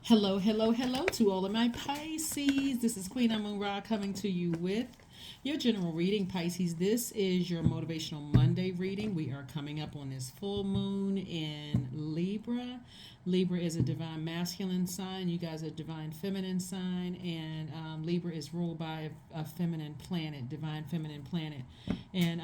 Hello, hello, hello to all of my Pisces. This is Queen Amun Ra coming to you with your general reading, Pisces. This is your Motivational Monday reading. We are coming up on this full moon in Libra. Libra is a divine masculine sign. You guys are a divine feminine sign, and Libra is ruled by a feminine planet, divine feminine planet, and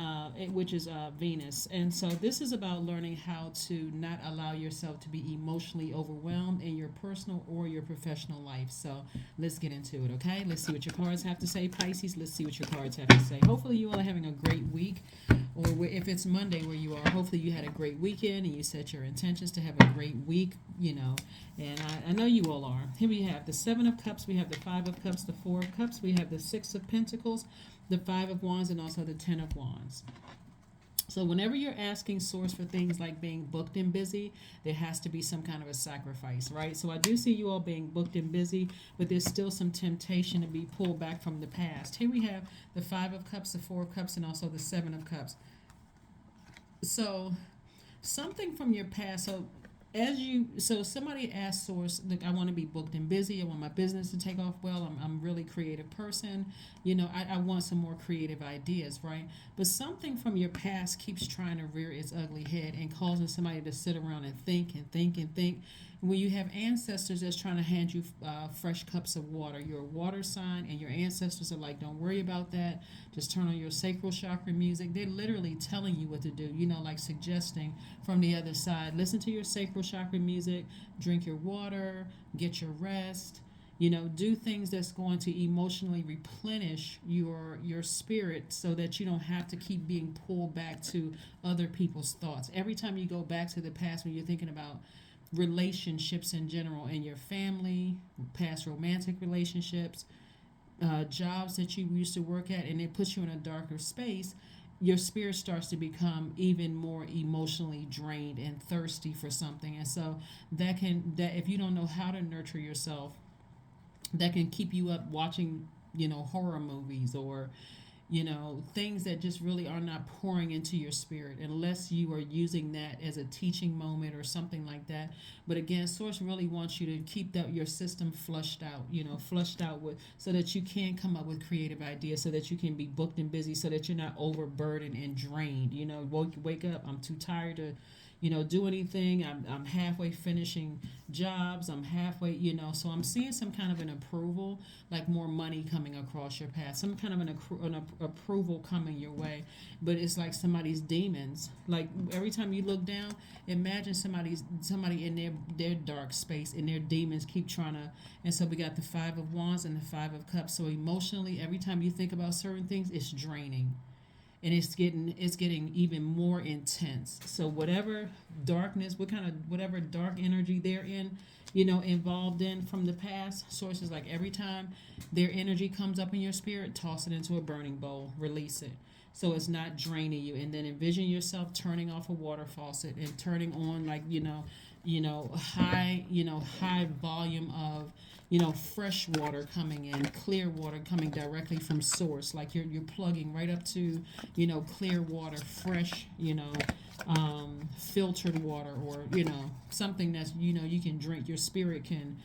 which is Venus. And so this is about learning how to not allow yourself to be emotionally overwhelmed in your personal or your professional life. So let's get into it, okay? Let's see what your cards have to say, Pisces. Let's see what your cards have to say. Hopefully you all are having a great week, or if it's Monday where you are, hopefully you had a great weekend and you set your intentions to have a great week, and I know you all are. Here we have the Seven of Cups, we have the Five of Cups, the Four of Cups, we have the Six of Pentacles, the Five of Wands, and also the Ten of Wands. So whenever you're asking source for things like being booked and busy, there has to be some kind of a sacrifice, right? So I do see you all being booked and busy, but there's still some temptation to be pulled back from the past. Here we have the Five of Cups, the Four of Cups, and also the Seven of Cups. So something from your past. So somebody asked source, look, I want to be booked and busy. I want my business to take off well. I'm really creative person. I want some more creative ideas, right? But something from your past keeps trying to rear its ugly head and causing somebody to sit around and think and think and think. When you have ancestors that's trying to hand you fresh cups of water, you're a water sign, and your ancestors are like, don't worry about that. Just turn on your sacral chakra music. They're literally telling you what to do, like suggesting from the other side. Listen to your sacral chakra music, drink your water, get your rest. Do things that's going to emotionally replenish your spirit so that you don't have to keep being pulled back to other people's thoughts. Every time you go back to the past when you're thinking about relationships in general in your family, past romantic relationships, jobs that you used to work at, and it puts you in a darker space, your spirit starts to become even more emotionally drained and thirsty for something. And so that if you don't know how to nurture yourself, that can keep you up watching horror movies, or things that just really are not pouring into your spirit, unless you are using that as a teaching moment or something like that. But again, source really wants you to keep your system flushed out, flushed out with, so that you can come up with creative ideas, so that you can be booked and busy, so that you're not overburdened and drained. Wake up, I'm too tired to do anything. I'm halfway finishing jobs. I'm halfway, so I'm seeing some kind of an approval, like more money coming across your path, some kind of an approval coming your way. But it's like somebody's demons. Like every time you look down, imagine somebody in their dark space, and their demons keep trying to. And so we got the Five of Wands and the Five of Cups. So emotionally, every time you think about certain things, it's draining, and it's getting even more intense. So whatever whatever dark energy they're in, involved in from the past, sources like every time their energy comes up in your spirit, toss it into a burning bowl, release it, so it's not draining you. And then envision yourself turning off a water faucet and turning on, like, high volume of fresh water coming in, clear water coming directly from source, like you're plugging right up to clear water, fresh, filtered water, or something that's you can drink, your spirit can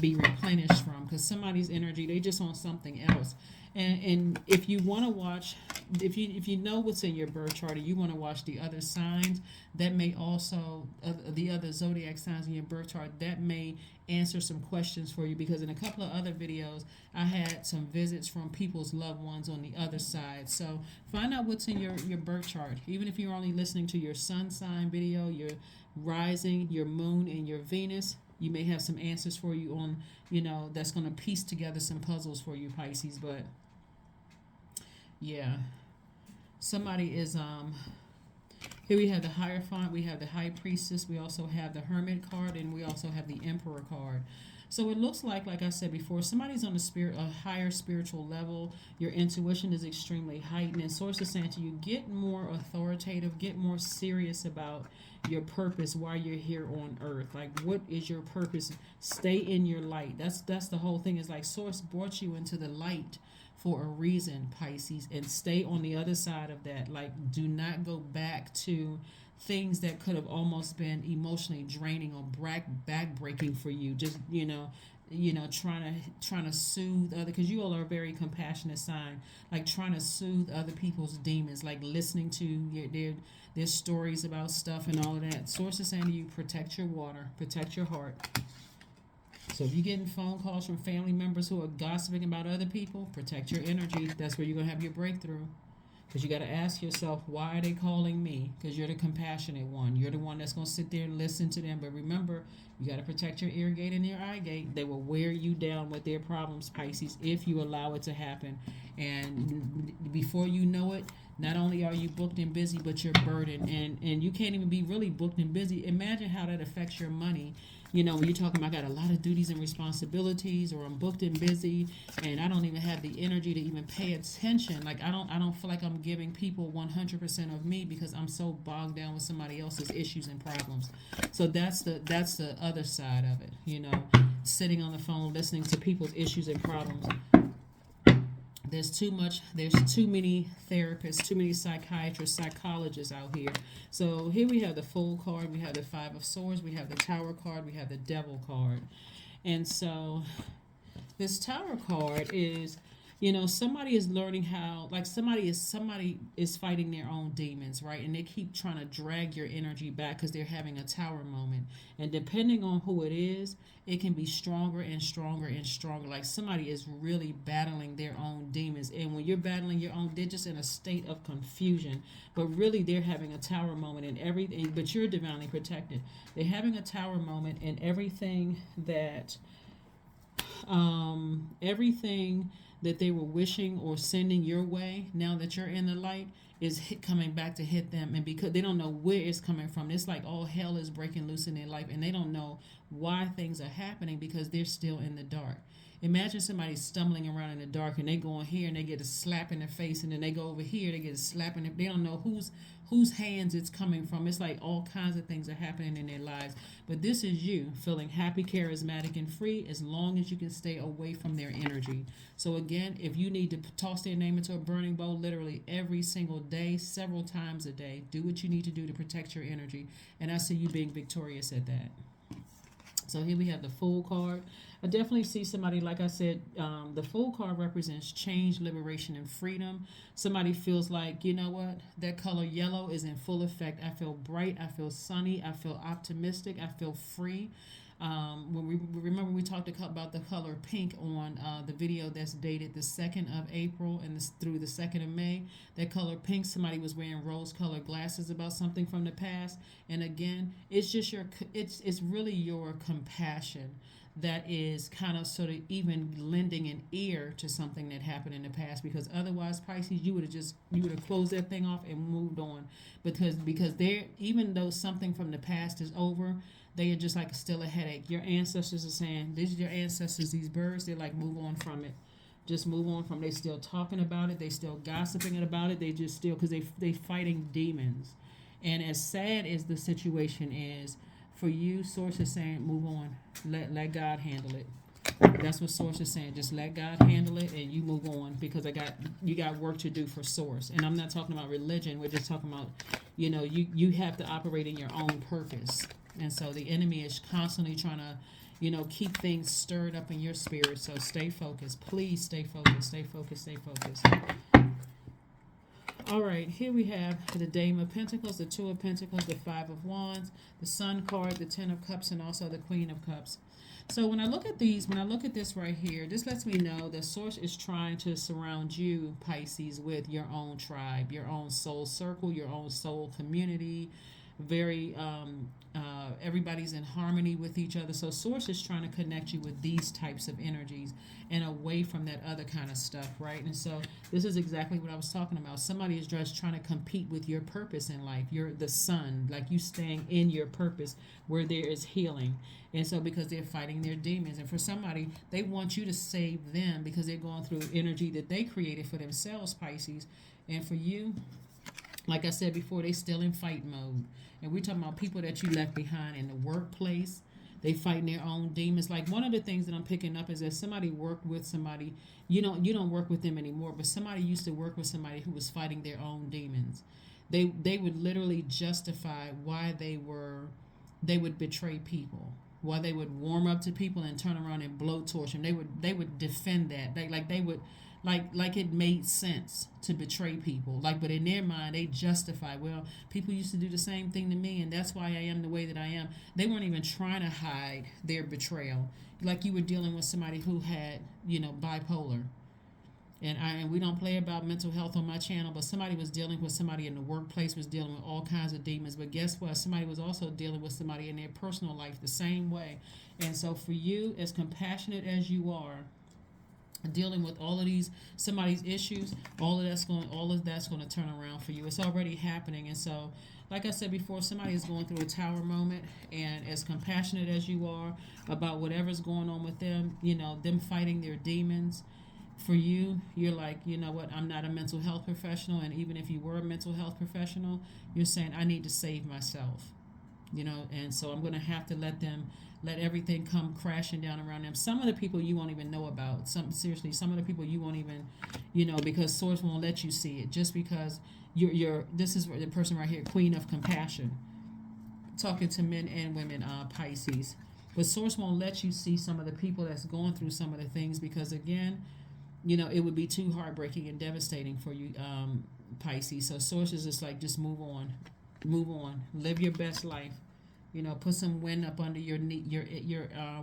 be replenished from, because somebody's energy, they just on something else. And if you want to watch, if you know what's in your birth chart, and you want to watch the other signs, that may also the other zodiac signs in your birth chart, that may answer some questions for you, because in a couple of other videos I had some visits from people's loved ones on the other side. So find out what's in your birth chart, even if you're only listening to your sun sign video, your rising, your moon, and your Venus. You may have some answers for you on, that's going to piece together some puzzles for you, Pisces. But yeah, somebody is here we have the Hierophant, we have the High Priestess, we also have the Hermit card, and we also have the Emperor card. So it looks like I said before, somebody's on a higher spiritual level. Your intuition is extremely heightened, and source is saying to you, get more authoritative, get more serious about your purpose while you're here on earth. Like, what is your purpose? Stay in your light. That's the whole thing. Is like source brought you into the light for a reason, Pisces, and stay on the other side of that. Like, do not go back to things that could have almost been emotionally draining or backbreaking for you. Just trying to soothe other, because you all are a very compassionate sign, like trying to soothe other people's demons, like listening to their stories about stuff and all of that. Source is saying to you, protect your water, protect your heart. So if you're getting phone calls from family members who are gossiping about other people, protect your energy. That's where you're going to have your breakthrough. Because you got to ask yourself, why are they calling me? Because you're the compassionate one. You're the one that's going to sit there and listen to them. But remember, you got to protect your ear gate and your eye gate. They will wear you down with their problems, Pisces, if you allow it to happen. And before you know it, not only are you booked and busy, but you're burdened. And you can't even be really booked and busy. Imagine how that affects your money. When you're talking about, I got a lot of duties and responsibilities, or I'm booked and busy, and I don't even have the energy to even pay attention. Like I don't feel like I'm giving people 100% of me because I'm so bogged down with somebody else's issues and problems. So that's the other side of it. Sitting on the phone listening to people's issues and problems. There's too many therapists, too many psychiatrists, psychologists out here. So here we have the Fool card, we have the Five of Swords, we have the Tower card, we have the Devil card. And so this Tower card is, somebody is learning how, like somebody is fighting their own demons, right? And they keep trying to drag your energy back because they're having a tower moment. And depending on who it is, it can be stronger and stronger and stronger. Like somebody is really battling their own demons. And when you're battling your own, they're just in a state of confusion. But really, they're having a tower moment and everything, but you're divinely protected. They're having a tower moment, and everything that they were wishing or sending your way, now that you're in the light, is coming back to hit them. And because they don't know where it's coming from, it's like all hell is breaking loose in their life, and they don't know why things are happening because they're still in the dark. Imagine somebody stumbling around in the dark, and they go in here and they get a slap in the face, and then they go over here, they get a slap in the, they don't know whose hands it's coming from. It's like all kinds of things are happening in their lives. But this is you feeling happy, charismatic, and free, as long as you can stay away from their energy. So again, if you need to toss their name into a burning bowl literally every single day, several times a day, do what you need to do to protect your energy. And I see you being victorious at that. So here we have the Fool card. I definitely see somebody, like I said, the Fool card represents change, liberation, and freedom. Somebody feels like, you know what, that color yellow is in full effect. I feel bright, I feel sunny, I feel optimistic, I feel free. When we talked about the color pink on the video that's dated the 2nd of April and through the 2nd of May, that color pink, somebody was wearing rose-colored glasses about something from the past. And again, it's just it's really your compassion that is kind of sort of even lending an ear to something that happened in the past, because otherwise, Pisces, you would have closed that thing off and moved on, because they're, even though something from the past is over, they are just like still a headache. Your ancestors are saying, these are your ancestors, these birds, they're like, move on from it. Just move on from it. They still talking about it. They still gossiping about it. They just still, because they fighting demons. And as sad as the situation is, for you, Source is saying, move on. Let God handle it. That's what Source is saying. Just let God handle it, and you move on, because you got work to do for Source. And I'm not talking about religion. We're just talking about, you have to operate in your own purpose. And so the enemy is constantly trying to, keep things stirred up in your spirit. So stay focused. Please stay focused. Stay focused. Stay focused. All right, here we have the Dame of Pentacles, the Two of Pentacles, the Five of Wands, the Sun card, the Ten of Cups, and also the Queen of Cups. So when I look at this right here, this lets me know that Source is trying to surround you, Pisces, with your own tribe, your own soul circle, your own soul community. Very everybody's in harmony with each other. So Source is trying to connect you with these types of energies and away from that other kind of stuff, right? And so this is exactly what I was talking about. Somebody is just trying to compete with your purpose in life. You're the sun, like you staying in your purpose where there is healing. And so because they're fighting their demons, and for somebody, they want you to save them because they're going through energy that they created for themselves, Pisces. And for you, like I said before, they still in fight mode. And we're talking about people that you left behind in the workplace. They fighting their own demons. Like, one of the things that I'm picking up is that somebody worked with somebody. You don't work with them anymore, but somebody used to work with somebody who was fighting their own demons. They would literally justify why they would betray people, why they would warm up to people and turn around and blowtorch them. They would defend that. They would like it made sense to betray people. Like, but in their mind they justify, well, people used to do the same thing to me and that's why I am the way that I am. They weren't even trying to hide their betrayal. Like you were dealing with somebody who had, bipolar. And we don't play about mental health on my channel, but somebody was dealing with somebody in the workplace, was dealing with all kinds of demons. But guess what? Somebody was also dealing with somebody in their personal life the same way. And so for you, as compassionate as you are, dealing with all of these somebody's issues, all of that's going to turn around for you. It's already happening. And so, like I said before, somebody is going through a tower moment, and as compassionate as you are about whatever's going on with them, them fighting their demons, for you, you're like, you know what, I'm not a mental health professional, and even if you were a mental health professional, you're saying, I need to save myself, and so I'm going to have to let everything come crashing down around them. Some of the people you won't even know about. Some of the people you won't even, because Source won't let you see it, just because this is the person right here, Queen of Compassion, talking to men and women, Pisces. But Source won't let you see some of the people that's going through some of the things, because again, it would be too heartbreaking and devastating for you, Pisces. So Source is just like, just move on, live your best life. Put some wind up under your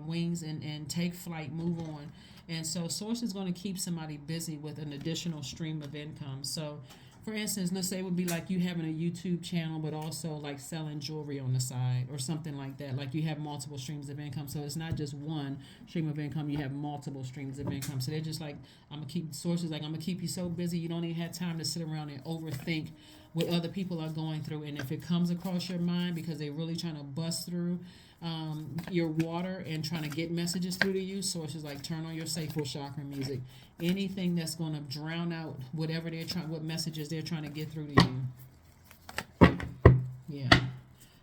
wings and take flight, move on. And so Source is going to keep somebody busy with an additional stream of income. So, for instance, let's say it would be like you having a YouTube channel, but also like selling jewelry on the side or something like that. Like you have multiple streams of income. So it's not just one stream of income, you have multiple streams of income. So they're just like, I'm going to keep you so busy you don't even have time to sit around and overthink what other people are going through. And if it comes across your mind because they're really trying to bust through your water and trying to get messages through to you, Sources like, turn on your sacral chakra music. Anything that's going to drown out what messages they're trying to get through to you. Yeah.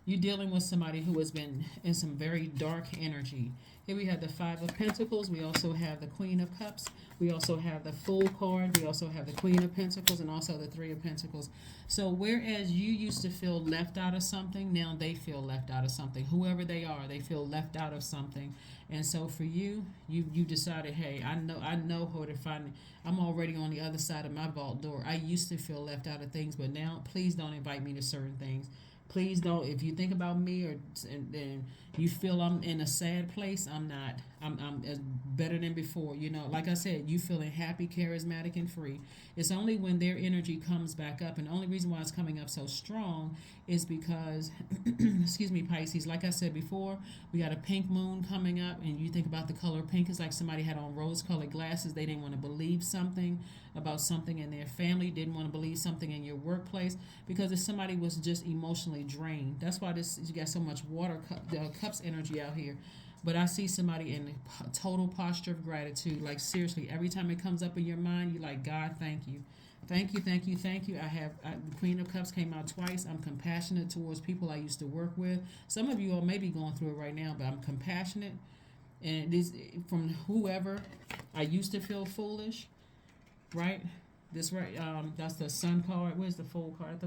You're dealing with somebody who has been in some very dark energy. Here we have the Five of Pentacles. We also have the Queen of Cups. We also have the Fool card. We also have the Queen of Pentacles and also the Three of Pentacles. So whereas you used to feel left out of something, now they feel left out of something. Whoever they are, they feel left out of something. And so for you decided, hey, I know who to find. I'm already on the other side of my vault door. I used to feel left out of things, but now please don't invite me to certain things. Please don't. If you think about me and you feel I'm in a sad place, I'm not. I'm as better than before. Like I said, you feeling happy, charismatic, and free. It's only when their energy comes back up, and the only reason why it's coming up so strong is because, excuse me, Pisces. Like I said before, we got a pink moon coming up, and you think about the color pink. It's like somebody had on rose-colored glasses. They didn't want to believe something about something in their family. Didn't want to believe something in your workplace, because if somebody was just emotionally drained. That's why you got so much cups energy out here. But I see somebody in a total posture of gratitude. Like seriously, every time it comes up in your mind, you're like, God, thank you. Thank you, thank you, thank you. The Queen of Cups came out twice. I'm compassionate towards people I used to work with. Some of you all may be going through it right now, but I'm compassionate. And it is from whoever. I used to feel foolish, right? That's the Sun card. Where's the Fool card?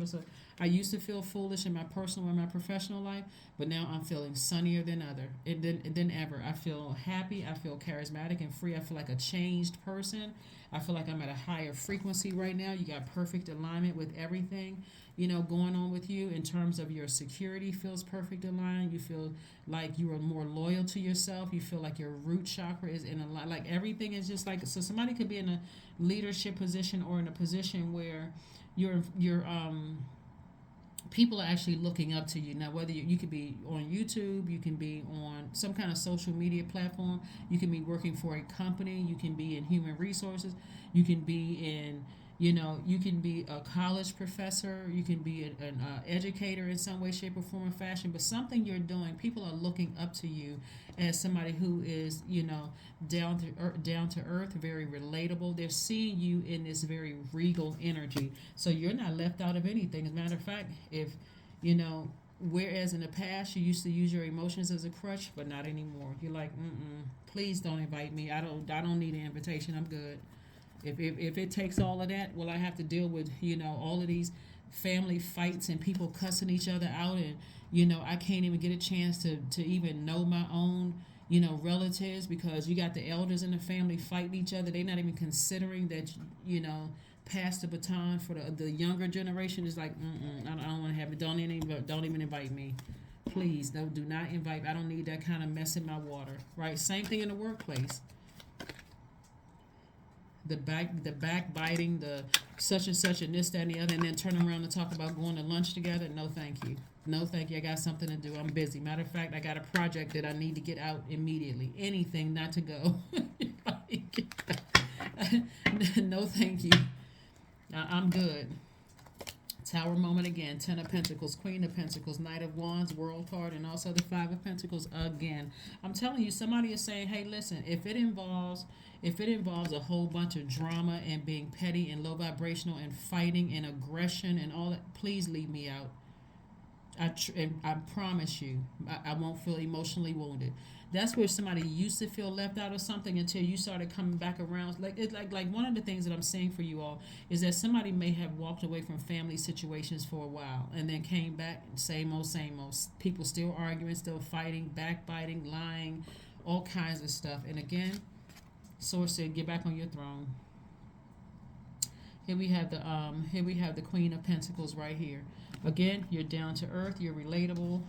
I used to feel foolish in my personal and my professional life, but now I'm feeling sunnier than ever. I feel happy. I feel charismatic and free. I feel like a changed person. I feel like I'm at a higher frequency right now. You got perfect alignment with everything, going on with you in terms of your security feels perfect aligned. You feel like you are more loyal to yourself. You feel like your root chakra is in a line. Like everything is just like, so somebody could be in a leadership position or in a position where your people are actually looking up to you. Now, whether you could be on YouTube, you can be on some kind of social media platform, you can be working for a company, you can be in human resources, you can be in, you can be a college professor, you can be an educator in some way, shape, or form or fashion, but something you're doing, people are looking up to you as somebody who is, down to earth, very relatable. They're seeing you in this very regal energy. So you're not left out of anything. As a matter of fact, if, whereas in the past you used to use your emotions as a crutch, but not anymore. You're like, please don't invite me. I don't need an invitation. I'm good. If it takes all of that, well, I have to deal with, all of these family fights and people cussing each other out, and I can't even get a chance to even know my own relatives, because you got the elders in the family fighting each other. They're not even considering that pass the baton for the younger generation. Is like, I don't want to have it. Don't even invite me. Please, no, do not invite. I don't need that kind of mess in my water. Right? Same thing in the workplace. The backbiting, the such and such and this, that, and the other, and then turn around and talk about going to lunch together. No, thank you. No, thank you. I got something to do. I'm busy. Matter of fact, I got a project that I need to get out immediately. Anything not to go. No, thank you. I'm good. Tower moment again. 10 of Pentacles, Queen of Pentacles, Knight of Wands, World card, and also the 5 of Pentacles again. I'm telling you, somebody is saying, hey, listen, if it involves a whole bunch of drama and being petty and low vibrational and fighting and aggression and all that, please leave me out. I promise you, I won't feel emotionally wounded. That's where somebody used to feel left out of something until you started coming back around. Like one of the things that I'm saying for you all is that somebody may have walked away from family situations for a while and then came back, same old, same old. People still arguing, still fighting, backbiting, lying, all kinds of stuff. And again, Source said, get back on your throne. Here we have the Queen of Pentacles right here. Again, you're down to earth, you're relatable.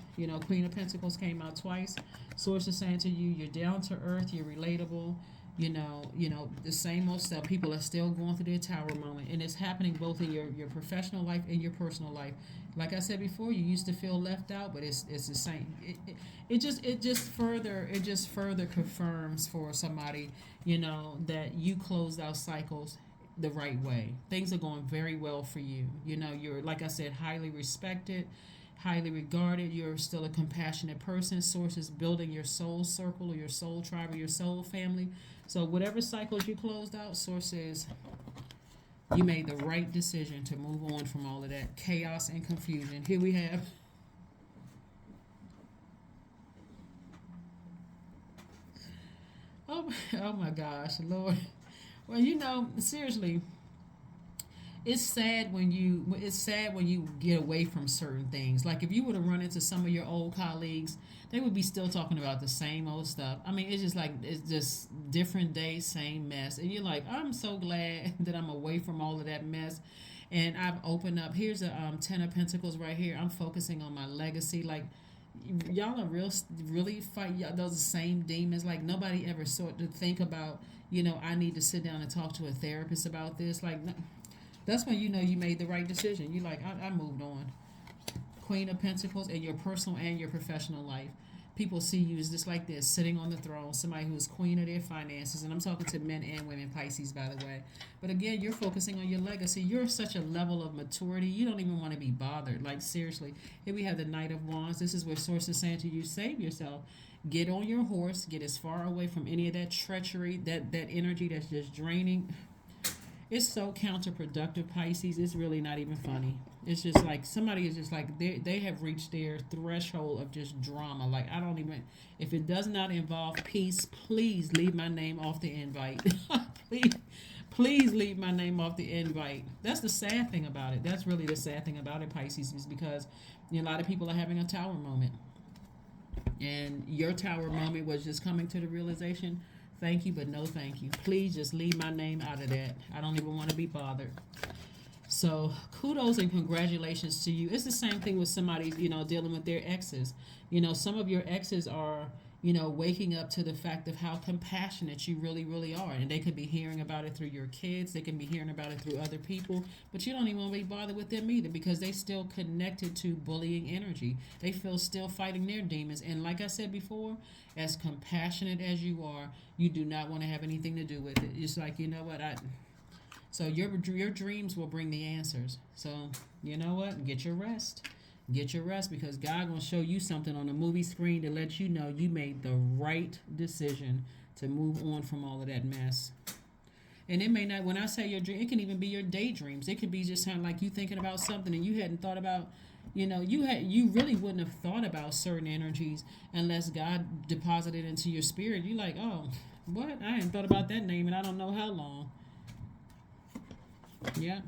Queen of Pentacles came out twice. Source is saying to you, you're down to earth, you're relatable. The same old stuff. People are still going through their tower moment, and it's happening both in your professional life and your personal life. Like I said before, you used to feel left out, but it's the same. It just further confirms for somebody, that you closed out cycles the right way. Things are going very well for you. You're, like I said, highly respected, highly regarded. You're still a compassionate person. Source is building your soul circle or your soul tribe or your soul family. So whatever cycles you closed out, Source says you made the right decision to move on from all of that chaos and confusion. Here we have oh my gosh, Lord. Well, seriously, it's sad when you get away from certain things. Like if you were to run into some of your old colleagues, they would be still talking about the same old stuff. I mean, it's just different days, same mess. And you're like, I'm so glad that I'm away from all of that mess. And I've opened up. Here's a 10 of Pentacles right here. I'm focusing on my legacy. Like, y'all are really fight those same demons. Like nobody ever sought to think about, I need to sit down and talk to a therapist about this. Like, that's when you made the right decision. You like, I moved on. Queen of Pentacles in your personal and your professional life. People see you as just like this, sitting on the throne, somebody who is queen of their finances. And I'm talking to men and women, Pisces, by the way. But again, you're focusing on your legacy. You're such a level of maturity. You don't even want to be bothered. Like, seriously. Here we have the Knight of Wands. This is where Source is saying to you, save yourself. Get on your horse. Get as far away from any of that treachery, that energy that's just draining. It's so counterproductive, Pisces. It's really not even funny. It's just like somebody is just like they have reached their threshold of just drama. Like, I don't even, if it does not involve peace, please leave my name off the invite. please leave my name off the invite. That's the sad thing about it. That's really the sad thing about it, Pisces, is because a lot of people are having a tower moment. And your tower moment was just coming to the realization, thank you, but no thank you. Please just leave my name out of that. I don't even want to be bothered. So kudos and congratulations to you. It's the same thing with somebody, dealing with their exes. Some of your exes are, waking up to the fact of how compassionate you really, really are. And they could be hearing about it through your kids. They can be hearing about it through other people. But you don't even want to be bothered with them either, because they still connected to bullying energy. They feel still fighting their demons. And like I said before, as compassionate as you are, you do not want to have anything to do with it. It's like, so your dreams will bring the answers. So, you know what? Get your rest. Get your rest, because God going to show you something on the movie screen to let you know you made the right decision to move on from all of that mess. And it may not, when I say your dream, it can even be your daydreams. It could be just kind of like you thinking about something and you hadn't thought about, you really wouldn't have thought about certain energies unless God deposited into your spirit. You're like, oh, what? I hadn't thought about that name and I don't know how long. Yeah.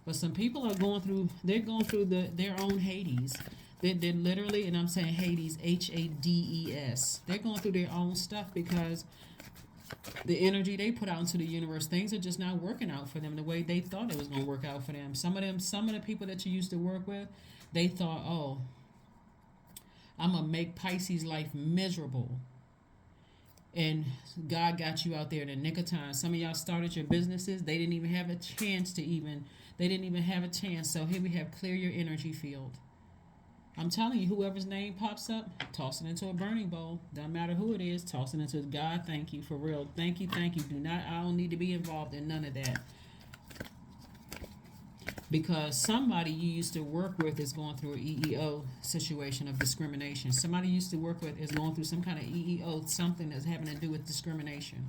But some people are going through, they're going through their own Hades. They're literally, and I'm saying Hades, Hades. They're going through their own stuff because the energy they put out into the universe, things are just not working out for them the way they thought it was going to work out for them. Some of the people that you used to work with, they thought, oh, I'm going to make Pisces life miserable. And God got you out there in the nick of time. Some of y'all started your businesses. They didn't even have a chance. So here we have clear your energy field. I'm telling you, whoever's name pops up, toss it into a burning bowl. Doesn't matter who it is, toss it into God. Thank you, for real. Thank you. I don't need to be involved in none of that. Because somebody you used to work with is going through an EEO situation of discrimination. Somebody you used to work with is going through some kind of EEO, something that's having to do with discrimination.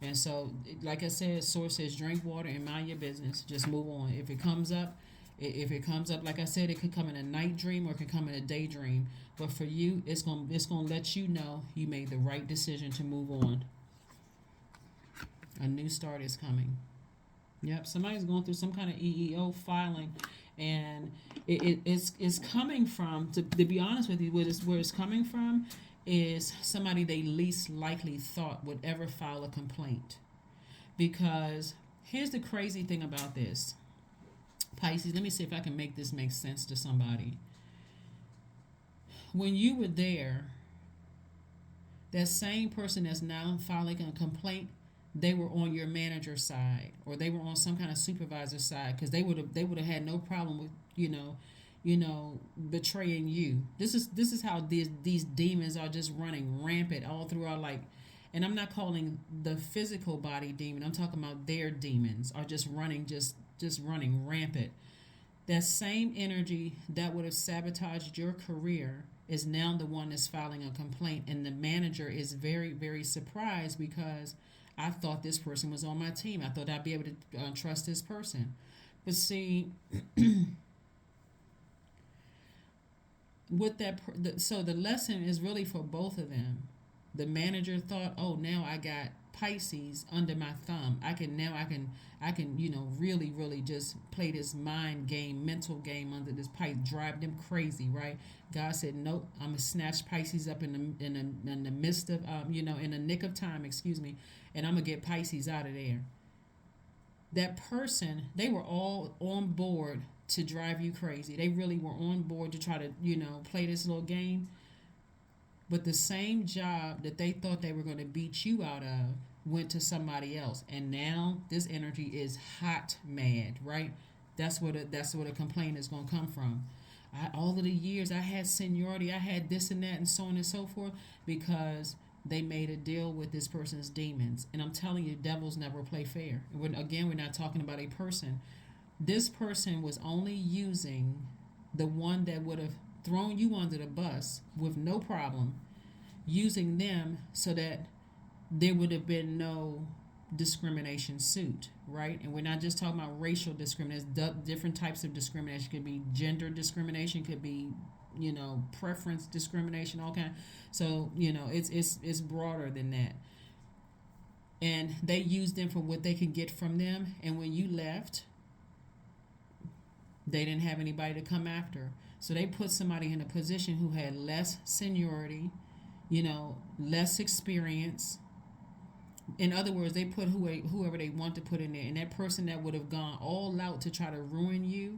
And so, like I said, Source says drink water and mind your business. Just move on. If it comes up, like I said, it could come in a night dream or it could come in a daydream. But for you, it's gonna let you know you made the right decision to move on. A new start is coming. Yep, somebody's going through some kind of EEO filing, and it's coming from, to be honest with you, where it's coming from is somebody they least likely thought would ever file a complaint. Because here's the crazy thing about this. Pisces, let me see if I can make this make sense to somebody. When you were there, that same person that's now filing a complaint, they were on your manager's side, or they were on some kind of supervisor side, because they would have had no problem with betraying you. This is how these demons are just running rampant all throughout, like, and I'm not calling the physical body demon. I'm talking about their demons are just running rampant. That same energy that would have sabotaged your career is now the one that's filing a complaint, and the manager is very, very surprised because I thought this person was on my team. I thought I'd be able to trust this person. But see, with that, so the lesson is really for both of them. The manager thought, oh, now I got Pisces under my thumb. I can really, really just play this mind game, mental game under this Pisces, drive them crazy, right? God said, nope, I'm gonna snatch Pisces up in the midst of, in the nick of time, and I'm gonna get Pisces out of there. That person, they were all on board to drive you crazy. They really were on board to try to, play this little game. But the same job that they thought they were going to beat you out of went to somebody else. And now this energy is hot mad, right? That's where the complaint is going to come from. All of the years I had seniority, I had this and that and so on and so forth, because they made a deal with this person's demons. And I'm telling you, devils never play fair. We're not talking about a person. This person was only using the one that would have thrown you under the bus with no problem, using them so that there would have been no discrimination suit, right? And we're not just talking about racial discrimination. Different types of discrimination. Could be gender discrimination, could be preference discrimination, all kind. So it's broader than that. And they used them for what they could get from them. And when you left, they didn't have anybody to come after. So they put somebody in a position who had less seniority, less experience. In other words, they put whoever they want to put in there. And that person that would have gone all out to try to ruin you,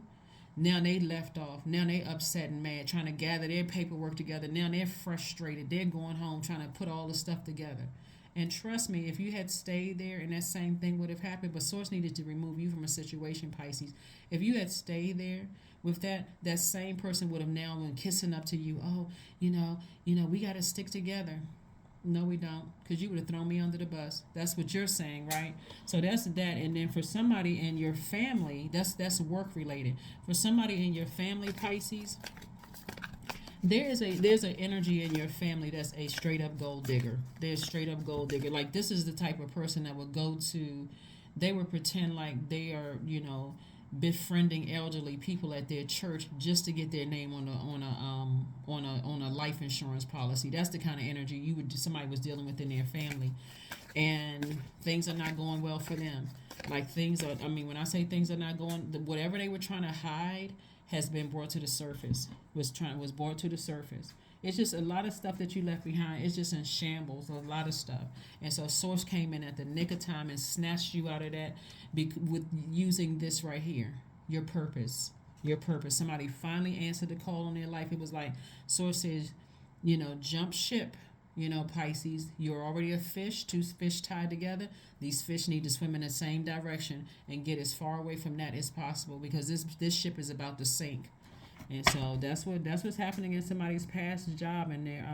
now they left off. Now they upset and mad, trying to gather their paperwork together. Now they're frustrated. They're going home trying to put all the stuff together. And trust me, if you had stayed there and that same thing would have happened, but Source needed to remove you from a situation, Pisces. If you had stayed there with that same person would have now been kissing up to you. Oh, we got to stick together. No, we don't, because you would have thrown me under the bus. That's what you're saying, right? So that's that. And then for somebody in your family, that's work related. For somebody in your family, Pisces, there's an energy in your family that's a straight up gold digger. They're straight up gold digger. Like, this is the type of person that would go to, they would pretend like they are, befriending elderly people at their church just to get their name on a life insurance policy. That's the kind of energy somebody was dealing with in their family, and things are not going well for them. Like things are, I mean, when I say things are not going, whatever they were trying to hide has been brought to the surface. Was brought to the surface. It's just a lot of stuff that you left behind. It's just in shambles. A lot of stuff, and so Source came in at the nick of time and snatched you out of that, with using this right here, your purpose. Your purpose. Somebody finally answered the call on their life. It was like Source says, jump ship. Pisces, you're already a fish, two fish tied together. These fish need to swim in the same direction and get as far away from that as possible, because this ship is about to sink. And so that's what's happening in somebody's past job and their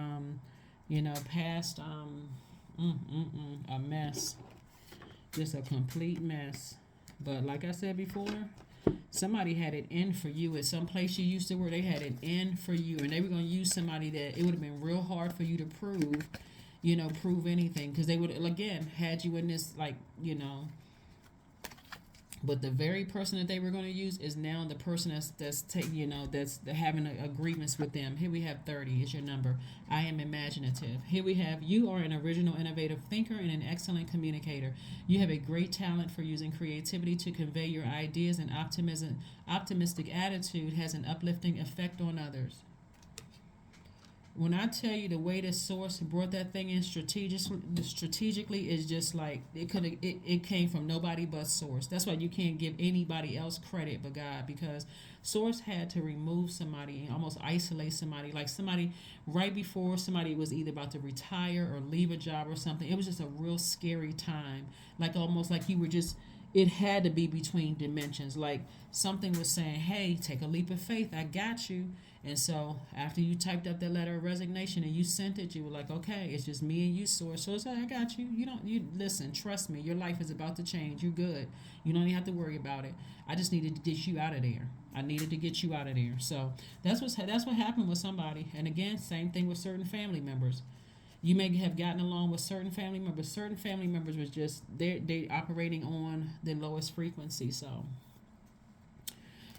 past a mess. Just a complete mess. But like I said before, somebody had it in for you at some place you used to work. They had it in for you, and they were going to use somebody that it would have been real hard for you to prove anything, because they would again had you in this but the very person that they were going to use is now the person that's having a grievance with them. Here we have 30 is your number. I am imaginative. Here we have you are an original, innovative thinker and an excellent communicator. You have a great talent for using creativity to convey your ideas, and optimistic attitude has an uplifting effect on others. When I tell you the way this Source brought that thing in strategically is just like it came from nobody but Source. That's why you can't give anybody else credit but God, because Source had to remove somebody and almost isolate somebody, like somebody right before somebody was either about to retire or leave a job or something. It was just a real scary time, like almost like you were just. It had to be between dimensions. Like something was saying, hey, take a leap of faith. I got you. And so after you typed up that letter of resignation and you sent it, you were like, okay, it's just me and you, Source. So it's like, I got you. You listen, trust me. Your life is about to change. You're good. You don't even have to worry about it. I just needed to get you out of there. I needed to get you out of there. So that's what happened with somebody. And again, same thing with certain family members. You may have gotten along with certain family members. Certain family members was just they operating on the lowest frequency. So,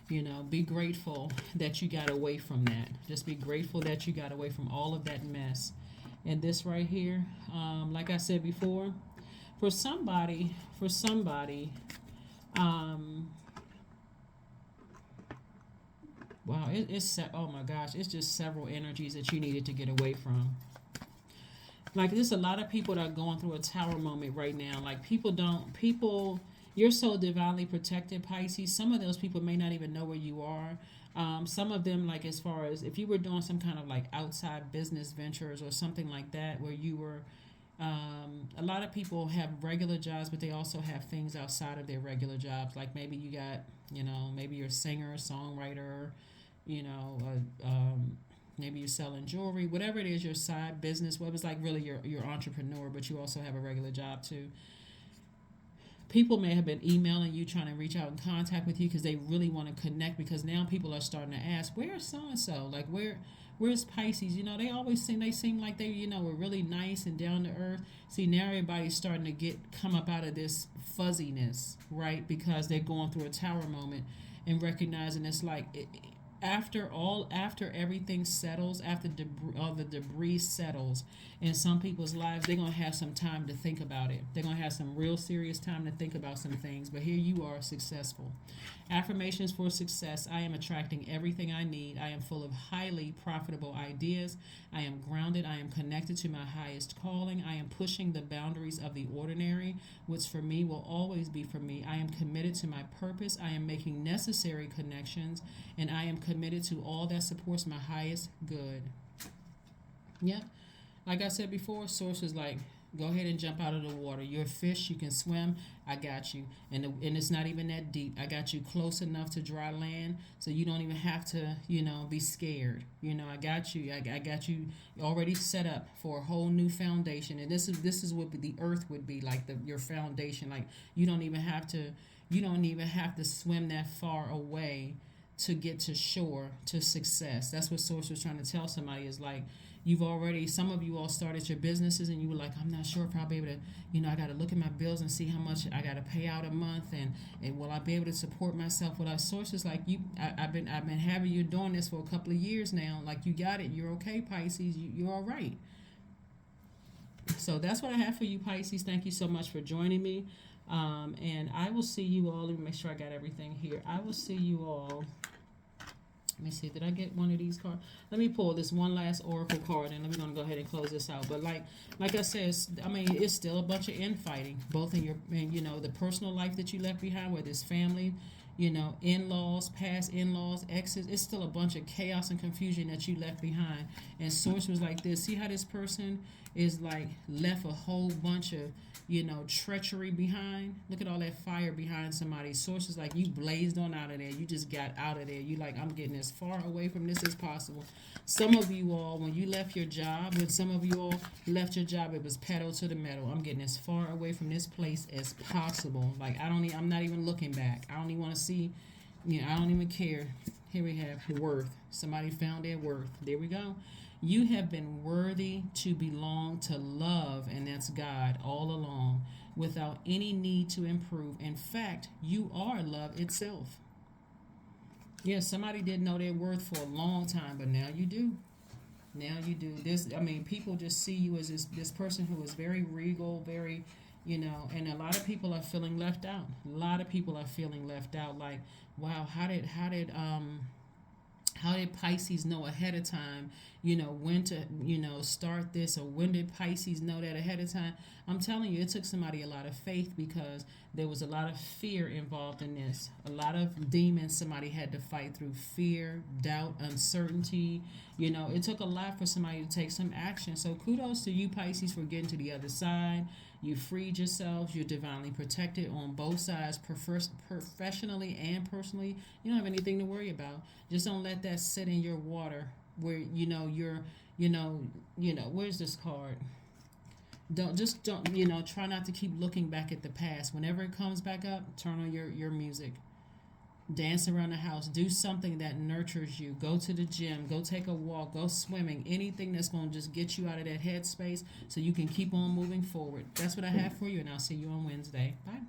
be grateful that you got away from that. Just be grateful that you got away from all of that mess. And this right here, like I said before, for somebody, wow, it's oh my gosh, it's just several energies that you needed to get away from. Like there's a lot of people that are going through a tower moment right now. Like you're so divinely protected, Pisces. Some of those people may not even know where you are. Some of them, like as far as if you were doing some kind of like outside business ventures or something like that, where you were, a lot of people have regular jobs, but they also have things outside of their regular jobs. Like maybe you got, maybe you're a singer, songwriter, maybe you're selling jewelry, whatever it is, your side business, what was like really your entrepreneur, but you also have a regular job too. People may have been emailing you, trying to reach out and contact with you because they really want to connect, because now people are starting to ask, where's so-and-so? Like, where's Pisces? They always seem like they, were really nice and down to earth. See, now everybody's starting to come up out of this fuzziness, right? Because they're going through a tower moment and recognizing it's like, after everything settles, after all the debris settles in some people's lives, they're going to have some time to think about it. They're going to have some real serious time to think about some things. But here you are, successful. Affirmations for success. I am attracting everything I need. I am full of highly profitable ideas. I am grounded. I am connected to my highest calling. I am pushing the boundaries of the ordinary. What's for me will always be for me. I am committed to my purpose. I am making necessary connections, and I am committed to all that supports my highest good. Yeah. Like I said before, Source is like, go ahead and jump out of the water. You're a fish. You can swim. I got you. And it's not even that deep. I got you close enough to dry land so you don't even have to, be scared. I got you. I got you already set up for a whole new foundation. And this is what the earth would be like, your foundation. Like you don't even have to swim that far away to get to shore, to success. That's what Source was trying to tell somebody, is like, some of you all started your businesses and you were like, I'm not sure if I'll be able to, I got to look at my bills and see how much I got to pay out a month, and will I be able to support myself? Well, our Source is like, I've been having you doing this for a couple of years now. Like, you got it. You're okay, Pisces. You're all right. So that's what I have for you, Pisces. Thank you so much for joining me. And I will see you all. Let me make sure I got everything here. I will see you all. Let me see. Did I get one of these cards? Let me pull this one last oracle card, and we're gonna go ahead and close this out. But like I said, I mean, it's still a bunch of infighting, both in your, the personal life that you left behind, whether it's family, in-laws, past in-laws, exes. It's still a bunch of chaos and confusion that you left behind. And source was like this. See how this person is like left a whole bunch of treachery behind. Look at all that fire behind somebody. Sources like you blazed on out of there. You just got out of there. You like, I'm getting as far away from this as possible. Some of you all, when you left your job, when some of you all left your job, it was pedal to the metal. I'm getting as far away from this place as possible. Like I'm not even looking back. I don't even want to see. I don't even care. Here we have worth. Somebody found their worth. There we go. You have been worthy to belong to love, and that's God all along, without any need to improve. In fact, you are love itself. Yeah, somebody didn't know their worth for a long time, but now you do. Now you do. People just see you as this person who is very regal, very, and a lot of people are feeling left out. A lot of people are feeling left out. Like, wow, how did Pisces know ahead of time, when to, start this, or when did Pisces know that ahead of time? I'm telling you, it took somebody a lot of faith, because there was a lot of fear involved in this. A lot of demons somebody had to fight through: fear, doubt, uncertainty. It took a lot for somebody to take some action. So kudos to you, Pisces, for getting to the other side. You freed yourselves. You're divinely protected on both sides, professionally and personally. You don't have anything to worry about. Just don't let that sit in your water where, where's this card? Don't try not to keep looking back at the past. Whenever it comes back up, turn on your music. Dance around the house. Do something that nurtures you. Go to the gym. Go take a walk. Go swimming. Anything that's going to just get you out of that headspace so you can keep on moving forward. That's what I have for you, and I'll see you on Wednesday. Bye.